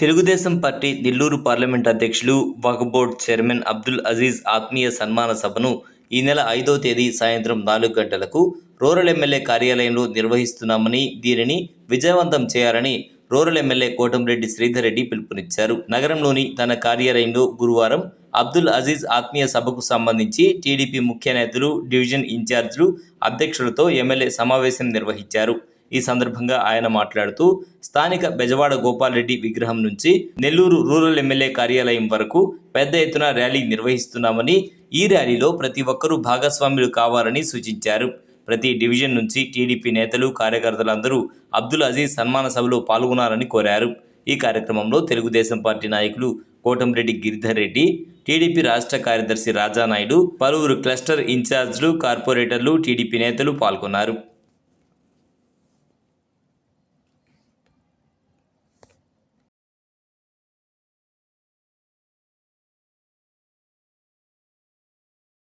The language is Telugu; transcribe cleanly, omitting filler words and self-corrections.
తెలుగుదేశం పార్టీ నెల్లూరు పార్లమెంట్ అధ్యక్షులు వక్ఫ్ బోర్డు చైర్మన్ అబ్దుల్ అజీజ్ ఆత్మీయ సన్మాన సభను ఈ నెల 5వ తేదీ సాయంత్రం 4 గంటలకు రూరల్ ఎమ్మెల్యే కార్యాలయంలో నిర్వహిస్తున్నామని, దీనిని విజయవంతం చేయాలని రూరల్ ఎమ్మెల్యే కోటంరెడ్డి శ్రీధర్ రెడ్డి పిలుపునిచ్చారు. నగరంలోని తన కార్యాలయంలో గురువారం అబ్దుల్ అజీజ్ ఆత్మీయ సభకు సంబంధించి టీడీపీ ముఖ్య నేతలు, డివిజన్ ఇన్ఛార్జీలు, అధ్యక్షులతో ఎమ్మెల్యే సమావేశం నిర్వహించారు. ఈ సందర్భంగా ఆయన మాట్లాడుతూ, స్థానిక బెజవాడ గోపాల్రెడ్డి విగ్రహం నుంచి నెల్లూరు రూరల్ ఎమ్మెల్యే కార్యాలయం వరకు పెద్ద ఎత్తున ర్యాలీ నిర్వహిస్తున్నామని, ఈ ర్యాలీలో ప్రతి ఒక్కరూ భాగస్వాములు కావాలని సూచించారు. ప్రతి డివిజన్ నుంచి టీడీపీ నేతలు, కార్యకర్తలందరూ అబ్దుల్ అజీజ్ సన్మాన సభలో పాల్గొనాలని కోరారు. ఈ కార్యక్రమంలో తెలుగుదేశం పార్టీ నాయకులు కోటంరెడ్డి గిరిధర్ రెడ్డి, టీడీపీ రాష్ట్ర కార్యదర్శి రాజానాయుడు, పలువురు క్లస్టర్ ఇన్ఛార్జీలు, కార్పొరేటర్లు, టీడీపీ నేతలు పాల్గొన్నారు.